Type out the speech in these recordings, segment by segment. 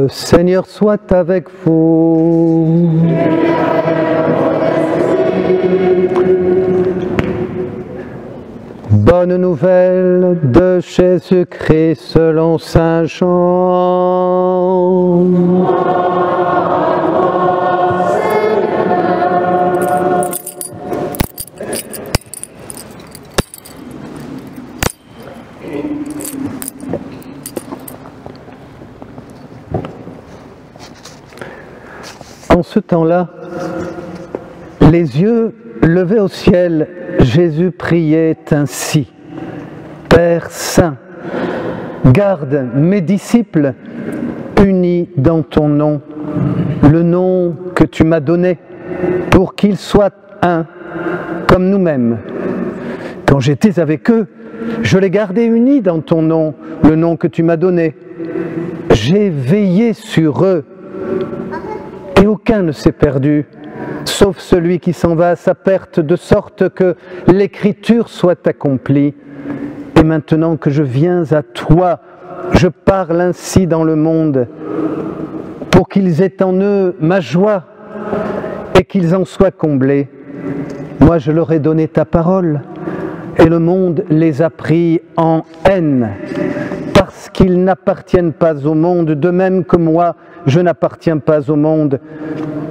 Le Seigneur soit avec vous. Bonne nouvelle de Jésus-Christ selon Saint Jean. En ce temps-là, les yeux levés au ciel, Jésus priait ainsi: Père Saint, garde mes disciples unis dans ton nom, le nom que tu m'as donné, pour qu'ils soient un, comme nous-mêmes. Quand j'étais avec eux, je les gardais unis dans ton nom, le nom que tu m'as donné. J'ai veillé sur eux, et aucun ne s'est perdu, sauf celui qui s'en va à sa perte, de sorte que l'écriture soit accomplie. Et maintenant que je viens à toi, je parle ainsi dans le monde, pour qu'ils aient en eux ma joie et qu'ils en soient comblés. Moi je leur ai donné ta parole, et le monde les a pris en haine, parce qu'ils n'appartiennent pas au monde, de même que moi je n'appartiens pas au monde.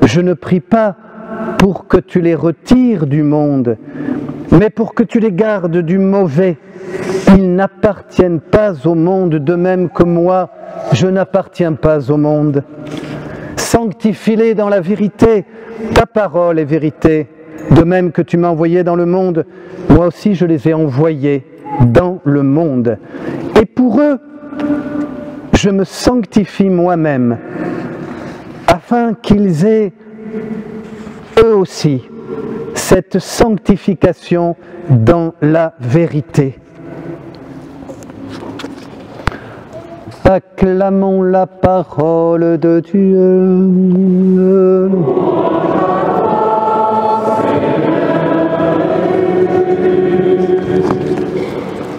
Je ne prie pas pour que tu les retires du monde, mais pour que tu les gardes du mauvais. Ils n'appartiennent pas au monde, de même que moi, je n'appartiens pas au monde. Sanctifie-les dans la vérité, ta parole est vérité. De même que tu m'as envoyé dans le monde, moi aussi je les ai envoyés dans le monde. Et pour eux, je me sanctifie moi-même, afin qu'ils aient eux aussi cette sanctification dans la vérité. Acclamons la parole de Dieu.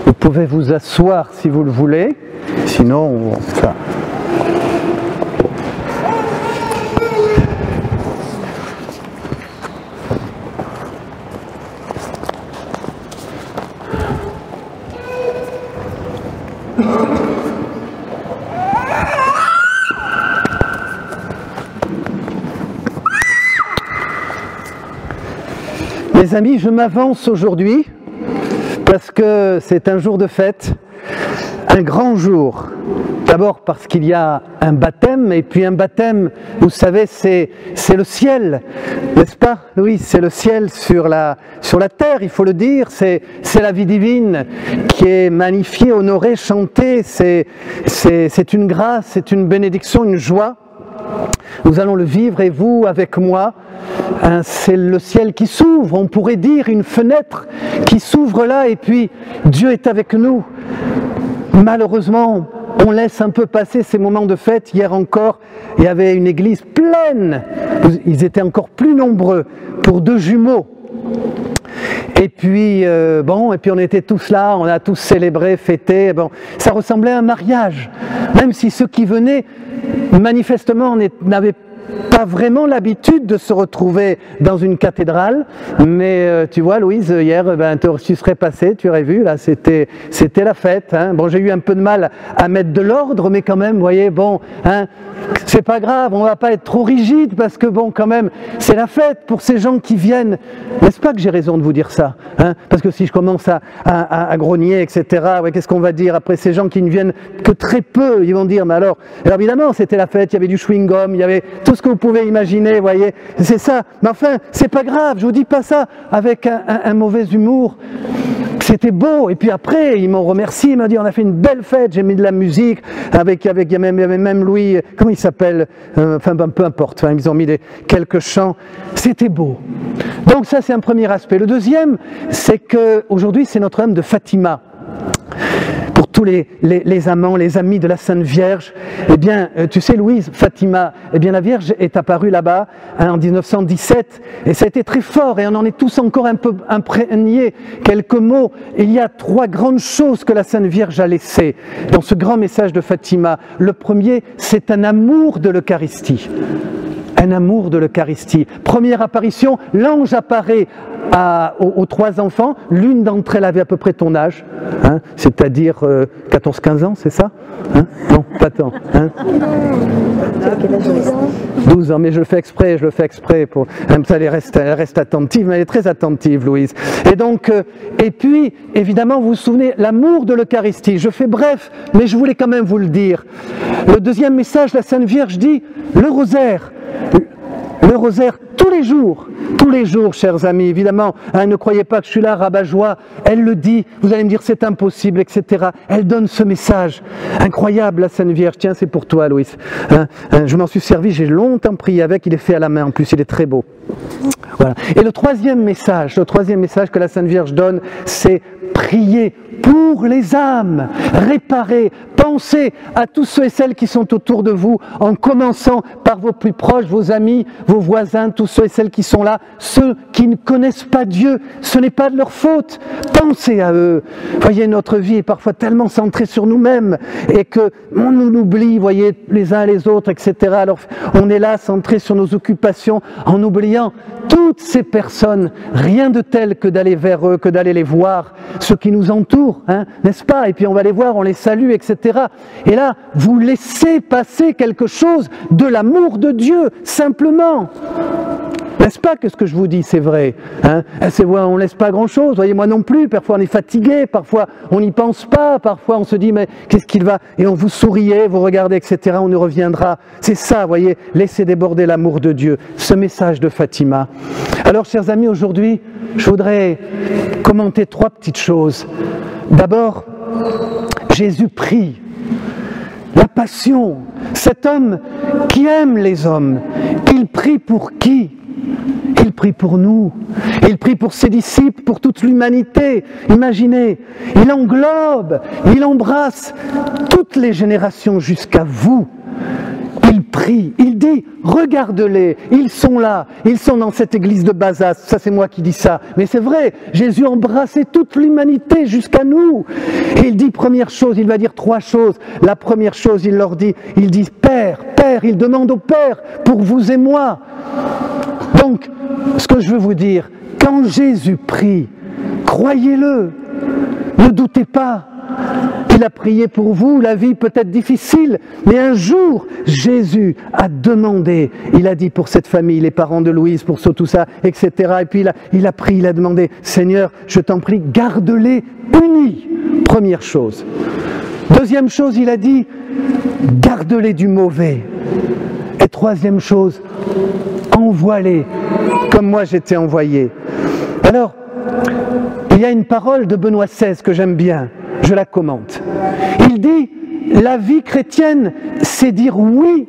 Vous pouvez vous asseoir si vous le voulez, sinon enfin. Mes amis, je m'avance aujourd'hui parce que c'est un jour de fête, un grand jour. D'abord parce qu'il y a un baptême, et puis un baptême, vous savez, c'est le ciel, n'est-ce pas? Oui, c'est le ciel sur la terre, il faut le dire, c'est la vie divine qui est magnifiée, honorée, chantée, c'est une grâce, c'est une bénédiction, une joie. Nous allons le vivre, et vous avec moi, hein, c'est le ciel qui s'ouvre, on pourrait dire une fenêtre qui s'ouvre là, et puis Dieu est avec nous. Malheureusement, on laisse un peu passer ces moments de fête. Hier encore, il y avait une église pleine, ils étaient encore plus nombreux pour 2 jumeaux. Et puis, bon, et puis on était tous là, on a tous célébré, fêté, bon, ça ressemblait à un mariage, même si ceux qui venaient, manifestement, n'avaient pas vraiment l'habitude de se retrouver dans une cathédrale, mais tu vois Louise, hier, tu serais passé, tu aurais vu, là c'était la fête, hein. Bon, j'ai eu un peu de mal à mettre de l'ordre, mais quand même, vous voyez, bon, hein, c'est pas grave, on va pas être trop rigide, parce que bon, quand même, c'est la fête pour ces gens qui viennent. N'est-ce pas que j'ai raison de vous dire ça, hein? Parce que si je commence à grogner, etc., ouais, qu'est-ce qu'on va dire après ces gens qui ne viennent que très peu? Ils vont dire, mais alors évidemment, c'était la fête, il y avait du chewing-gum, il y avait tout ce que vous pouvez imaginer, vous voyez, c'est ça. Mais enfin, c'est pas grave, je vous dis pas ça avec un mauvais humour. C'était beau, et puis après, ils m'ont remercié, ils m'ont dit, on a fait une belle fête, j'ai mis de la musique, il y avait même Louis, comment il s'appelle, enfin ben, peu importe, enfin, ils ont mis quelques chants, c'était beau. Donc ça, c'est un premier aspect. Le deuxième, c'est qu'aujourd'hui, c'est Notre-Dame de Fatima. Pour tous les amants, les amis de la Sainte Vierge. Eh bien, tu sais, Louise, Fatima, eh bien la Vierge est apparue là-bas en 1917 et ça a été très fort et on en est tous encore un peu imprégnés. Quelques mots, il y a 3 grandes choses que la Sainte Vierge a laissées dans ce grand message de Fatima. Le premier, c'est un amour de l'Eucharistie. Un amour de l'Eucharistie. Première apparition, l'ange apparaît aux 3 enfants. L'une d'entre elles avait à peu près ton âge, hein, c'est-à-dire 14-15 ans, c'est ça, hein? Non, pas tant. Hein? 12 ans, mais je le fais exprès. Pour... Comme ça, elle reste attentive, mais elle est très attentive, Louise. Et donc, et puis, évidemment, vous vous souvenez, l'amour de l'Eucharistie. Je fais bref, mais je voulais quand même vous le dire. Le deuxième message, la Sainte Vierge dit, le rosaire. Le rosaire tous les jours, chers amis, évidemment, hein, ne croyez pas que je suis là, rabat-joie, elle le dit, vous allez me dire c'est impossible, etc. Elle donne ce message, incroyable la Sainte Vierge, tiens c'est pour toi Louis, hein, je m'en suis servi, j'ai longtemps prié avec, il est fait à la main en plus, il est très beau. Voilà. Et le troisième message que la Sainte Vierge donne, c'est prier pour les âmes, réparer, pensez à tous ceux et celles qui sont autour de vous, en commençant par vos plus proches, vos amis, vos voisins, tous ceux et celles qui sont là, ceux qui ne connaissent pas Dieu, ce n'est pas de leur faute, pensez à eux. Voyez, notre vie est parfois tellement centrée sur nous-mêmes et qu'on nous oublie, voyez, les uns les autres, etc. Alors on est là, centré sur nos occupations, en oubliant toutes ces personnes, rien de tel que d'aller vers eux, que d'aller les voir, ceux qui nous entourent, hein, n'est-ce pas? Et puis on va les voir, on les salue, etc. Et là, vous laissez passer quelque chose de l'amour de Dieu, simplement. N'est-ce pas que ce que je vous dis, c'est vrai, hein? On ne laisse pas grand-chose, voyez, moi non plus, parfois on est fatigué, parfois on n'y pense pas, parfois on se dit, mais qu'est-ce qu'il va... Et on vous souriez, vous regardez, etc., on y reviendra. C'est ça, voyez, laissez déborder l'amour de Dieu, ce message de Fatima. Alors, chers amis, aujourd'hui, je voudrais commenter 3 petites choses. D'abord, Jésus prie. La passion, cet homme qui aime les hommes, il prie pour qui? Il prie pour nous, il prie pour ses disciples, pour toute l'humanité. Imaginez, il englobe, il embrasse toutes les générations jusqu'à vous. Il prie, il dit, regarde-les, ils sont là, ils sont dans cette église de Bazas, ça c'est moi qui dis ça, mais c'est vrai, Jésus embrassait toute l'humanité jusqu'à nous. Et il dit première chose, il va dire 3 choses. La première chose, il leur dit, Père, Père, il demande au Père pour vous et moi. Donc, ce que je veux vous dire, quand Jésus prie, croyez-le, ne doutez pas. Il a prié pour vous, la vie peut être difficile, mais un jour, Jésus a demandé, il a dit pour cette famille, les parents de Louise, pour ça, tout ça, etc. Et puis il a prié, il a demandé, Seigneur, je t'en prie, garde-les unis. Première chose. Deuxième chose, il a dit, garde-les du mauvais. Et troisième chose, envoie-les, comme moi j'étais envoyé. Alors, il y a une parole de Benoît XVI que j'aime bien. Je la commente. Il dit, la vie chrétienne, c'est dire oui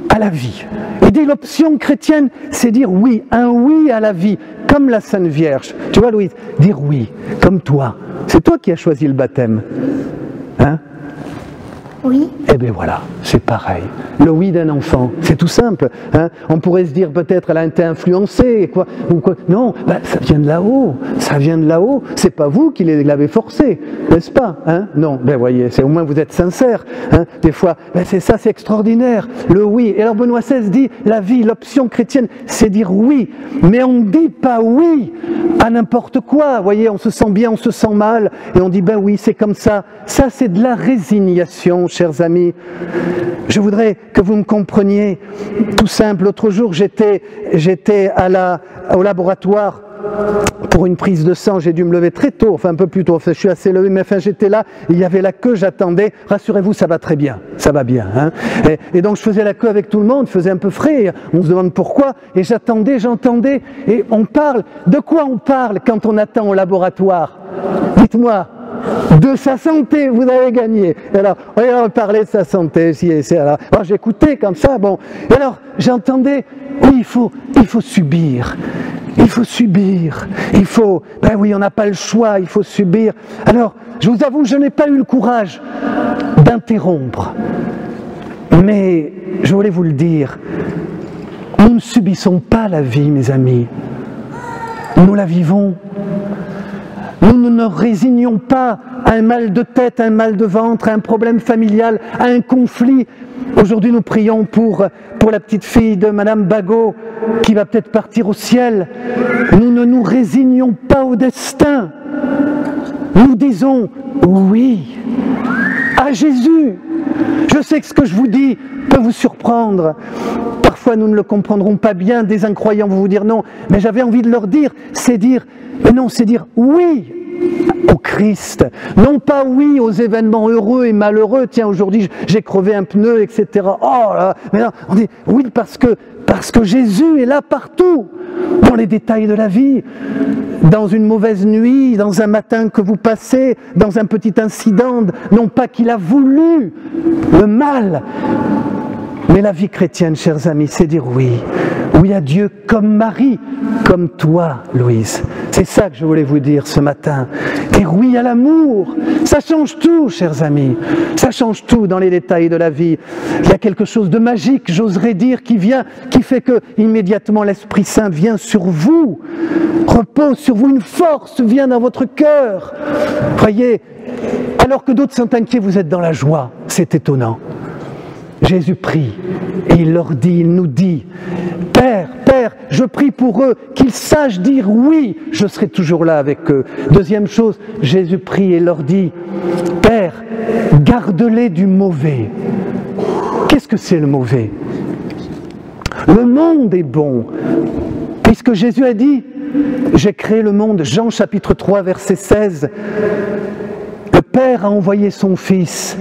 à la vie. Il dit, l'option chrétienne, c'est dire oui, un oui à la vie, comme la Sainte Vierge. Tu vois, Louise, dire oui, comme toi. C'est toi qui as choisi le baptême. Hein? Oui. Eh bien voilà, c'est pareil. Le oui d'un enfant, c'est tout simple. Hein? On pourrait se dire peut-être elle a été influencée, quoi, ou quoi. Non, ben, ça vient de là-haut. Ça vient de là-haut. C'est pas vous qui l'avez forcé, n'est-ce pas? Hein? Non, ben voyez, au moins vous êtes sincère. Hein? Des fois, ben, c'est ça, c'est extraordinaire. Le oui. Et alors Benoît XVI dit, la vie, l'option chrétienne, c'est dire oui. Mais on ne dit pas oui à n'importe quoi. Vous voyez, on se sent bien, on se sent mal, et on dit ben oui, c'est comme ça. Ça, c'est de la résignation. Chers amis, je voudrais que vous me compreniez, tout simple. L'autre jour, j'étais au laboratoire pour une prise de sang, j'ai dû me lever très tôt, enfin un peu plus tôt, enfin, je suis assez levé, mais enfin j'étais là, il y avait la queue, j'attendais, rassurez-vous, ça va très bien, ça va bien. Hein, et donc je faisais la queue avec tout le monde, il faisait un peu frais, on se demande pourquoi, et j'attendais, j'entendais, et on parle, de quoi on parle quand on attend au laboratoire? Dites-moi. De sa santé, vous avez gagné. Alors, on parlait de sa santé, alors j'écoutais comme ça, bon. Et alors, j'entendais, oui, il faut subir. il faut subir, ben oui, on n'a pas le choix, il faut subir. Alors, je vous avoue, je n'ai pas eu le courage d'interrompre. Mais, je voulais vous le dire, nous ne subissons pas la vie, mes amis. Nous la vivons. Nous ne nous résignons pas à un mal de tête, à un mal de ventre, à un problème familial, à un conflit. Aujourd'hui, nous prions pour la petite fille de Madame Bagot qui va peut-être partir au ciel. Nous ne nous résignons pas au destin. Nous disons oui à Jésus. Je sais que ce que je vous dis peut vous surprendre. Parfois, nous ne le comprendrons pas bien. Des incroyants vont vous dire non. Mais j'avais envie de leur dire, c'est dire oui au Christ. Non pas oui aux événements heureux et malheureux. Tiens, aujourd'hui, j'ai crevé un pneu, etc. Oh là, mais non, on dit oui parce que Jésus est là partout, dans les détails de la vie, dans une mauvaise nuit, dans un matin que vous passez, dans un petit incident, non pas qu'il a voulu le mal. Mais la vie chrétienne, chers amis, c'est dire oui. Oui à Dieu comme Marie, comme toi, Louise. C'est ça que je voulais vous dire ce matin. Dire oui à l'amour. Ça change tout, chers amis. Ça change tout dans les détails de la vie. Il y a quelque chose de magique, j'oserais dire, qui fait que immédiatement l'Esprit Saint vient sur vous, repose sur vous, une force vient dans votre cœur. Voyez, alors que d'autres sont inquiets, vous êtes dans la joie. C'est étonnant. Jésus prie et il nous dit, Père, je prie pour eux, qu'ils sachent dire oui, je serai toujours là avec eux. Deuxième chose, Jésus prie et leur dit, Père, garde-les du mauvais. Qu'est-ce que c'est le mauvais? Le monde est bon, puisque Jésus a dit, j'ai créé le monde, Jean chapitre 3 verset 16, le Père a envoyé son Fils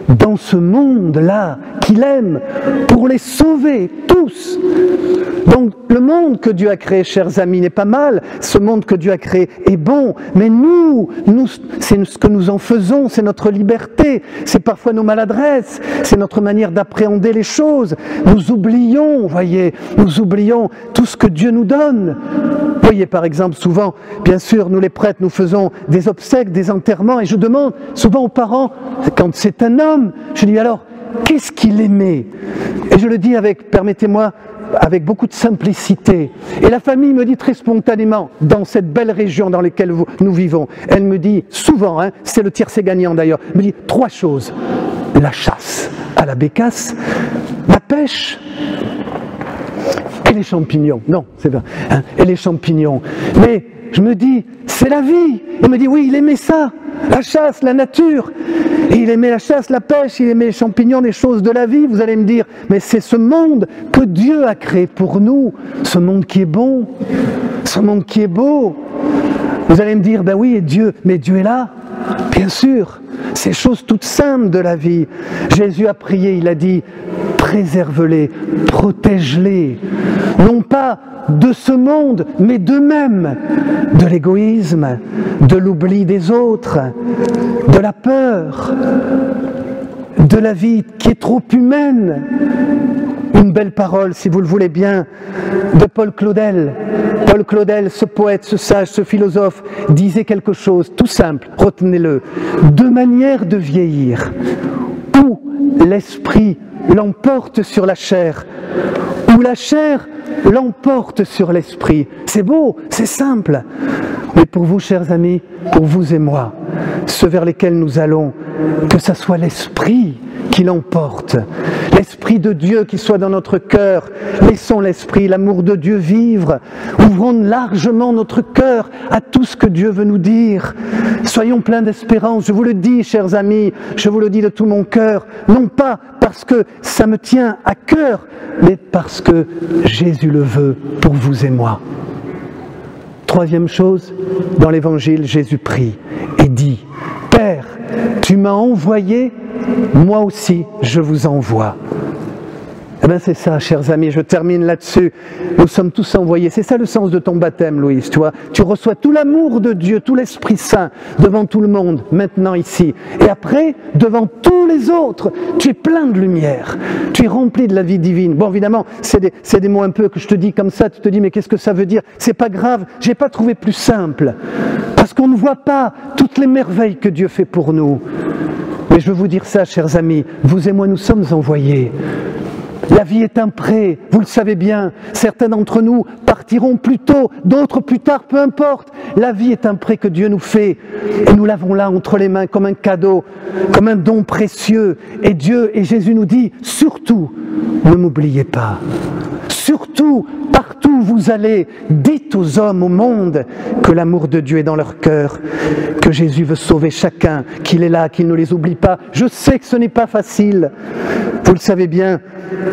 dans ce monde-là qu'il aime pour les sauver tous. Donc le monde que Dieu a créé, chers amis, n'est pas mal. Ce monde que Dieu a créé est bon. Mais nous c'est ce que nous en faisons, c'est notre liberté, c'est parfois nos maladresses, c'est notre manière d'appréhender les choses. Nous oublions, voyez, nous oublions tout ce que Dieu nous donne. Voyez par exemple souvent, bien sûr, nous les prêtres, nous faisons des obsèques, des enterrements, et je demande souvent aux parents, quand c'est un homme, je dis alors, qu'est-ce qu'il aimait? Et je le dis avec, permettez-moi, avec beaucoup de simplicité. Et la famille me dit très spontanément, dans cette belle région dans laquelle nous vivons, elle me dit souvent, c'est le tiercé gagnant d'ailleurs, elle me dit 3 choses. La chasse à la bécasse, la pêche et les champignons. Non, c'est vrai, et les champignons. Mais je me dis, c'est la vie. Elle me dit, oui, il aimait ça, la chasse, la nature. Et il aimait la chasse, la pêche, il aimait les champignons, les choses de la vie. Vous allez me dire, mais c'est ce monde que Dieu a créé pour nous, ce monde qui est bon, ce monde qui est beau. Vous allez me dire, ben oui, et Dieu, mais Dieu est là, bien sûr. Ces choses toutes simples de la vie. Jésus a prié, il a dit, préserve-les, protège-les. Non pas de ce monde, mais d'eux-mêmes, de l'égoïsme, de l'oubli des autres, de la peur, de la vie qui est trop humaine. Une belle parole, si vous le voulez bien, de Paul Claudel. Paul Claudel, ce poète, ce sage, ce philosophe, disait quelque chose tout simple, retenez-le, 2 manières de vieillir, ou l'esprit l'emporte sur la chair, ou la chair l'emporte sur l'esprit. C'est beau, c'est simple. Mais pour vous, chers amis, pour vous et moi, ceux vers lesquels nous allons, que ça soit l'esprit qui l'emporte, l'esprit de Dieu qui soit dans notre cœur. Laissons l'esprit, l'amour de Dieu vivre. Ouvrons largement notre cœur à tout ce que Dieu veut nous dire. Soyons pleins d'espérance. Je vous le dis, chers amis, je vous le dis de tout mon cœur, non pas parce que ça me tient à cœur, mais parce que Jésus le veut pour vous et moi. Troisième chose, dans l'Évangile, Jésus prie et dit, « Père, tu m'as envoyé, moi aussi je vous envoie. » Eh bien c'est ça, chers amis, je termine là-dessus. Nous sommes tous envoyés. C'est ça le sens de ton baptême, Louise, tu vois. Tu reçois tout l'amour de Dieu, tout l'Esprit Saint, devant tout le monde, maintenant ici. Et après, devant tous les autres, tu es plein de lumière. Tu es rempli de la vie divine. Bon, évidemment, c'est des mots un peu que je te dis comme ça, tu te dis, mais qu'est-ce que ça veut dire? C'est pas grave, j'ai pas trouvé plus simple. Parce qu'on ne voit pas toutes les merveilles que Dieu fait pour nous. Mais je veux vous dire ça, chers amis, vous et moi, nous sommes envoyés. La vie est un prêt, vous le savez bien. Certains d'entre nous partiront plus tôt, d'autres plus tard, peu importe. La vie est un prêt que Dieu nous fait. Et nous l'avons là entre les mains comme un cadeau, comme un don précieux. Et Dieu et Jésus nous dit, surtout, ne m'oubliez pas. Surtout, partout où vous allez, dites aux hommes, au monde, que l'amour de Dieu est dans leur cœur, que Jésus veut sauver chacun, qu'il est là, qu'il ne les oublie pas. Je sais que ce n'est pas facile, vous le savez bien.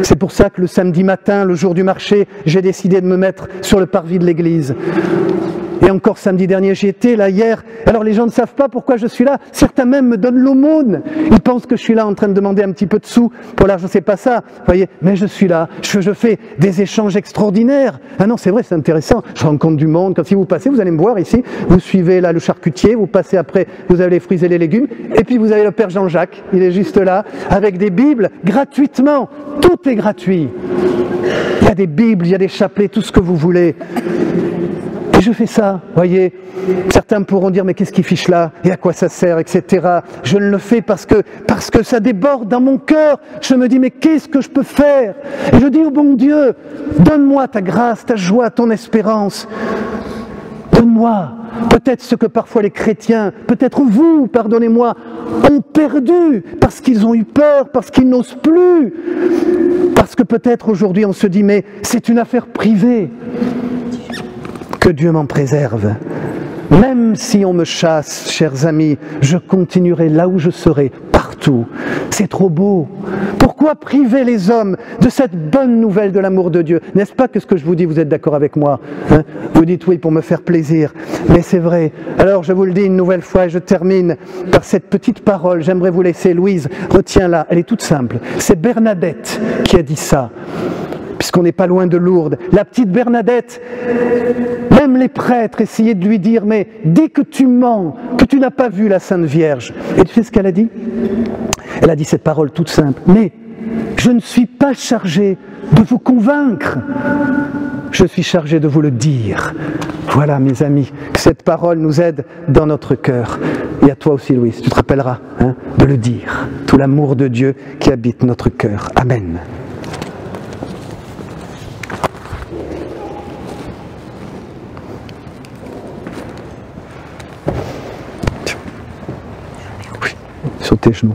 C'est pour ça que le samedi matin, le jour du marché, j'ai décidé de me mettre sur le parvis de l'église. Et encore samedi dernier, j'y étais, là, hier. Alors les gens ne savent pas pourquoi je suis là. Certains même me donnent l'aumône. Ils pensent que je suis là en train de demander un petit peu de sous pour l'argent. C'est pas ça, voyez. Mais je suis là. Je fais des échanges extraordinaires. Ah non, c'est vrai, c'est intéressant. Je rencontre du monde. Quand si vous passez, vous allez me voir ici. Vous suivez là le charcutier. Vous passez après, vous avez les fruits et les légumes. Et puis vous avez le Père Jean-Jacques. Il est juste là, avec des Bibles, gratuitement. Tout est gratuit. Il y a des Bibles, il y a des chapelets, tout ce que vous voulez. Et je fais ça, voyez. Certains pourront dire, mais qu'est-ce qui fiche là? Et à quoi ça sert, etc. Je ne le fais parce que ça déborde dans mon cœur. Je me dis, mais qu'est-ce que je peux faire? Et je dis au bon Dieu, donne-moi ta grâce, ta joie, ton espérance. Donne-moi peut-être ce que parfois les chrétiens, peut-être vous, pardonnez-moi, ont perdu parce qu'ils ont eu peur, parce qu'ils n'osent plus. Parce que peut-être aujourd'hui on se dit, mais c'est une affaire privée. Que Dieu m'en préserve. Même si on me chasse, chers amis, je continuerai là où je serai, partout. C'est trop beau. Pourquoi priver les hommes de cette bonne nouvelle de l'amour de Dieu? N'est-ce pas que ce que je vous dis, vous êtes d'accord avec moi, hein? Vous dites oui pour me faire plaisir, mais c'est vrai. Alors je vous le dis une nouvelle fois et je termine par cette petite parole. J'aimerais vous laisser, Louise, retiens-la, elle est toute simple. C'est Bernadette qui a dit ça. Puisqu'on n'est pas loin de Lourdes. La petite Bernadette, même les prêtres essayaient de lui dire, mais dis que tu mens, que tu n'as pas vu la Sainte Vierge. Et tu sais ce qu'elle a dit? Elle a dit cette parole toute simple, mais je ne suis pas chargée de vous convaincre, je suis chargée de vous le dire. Voilà mes amis, que cette parole nous aide dans notre cœur. Et à toi aussi Louise, tu te rappelleras de le dire, tout l'amour de Dieu qui habite notre cœur. Amen. Sur tes genoux.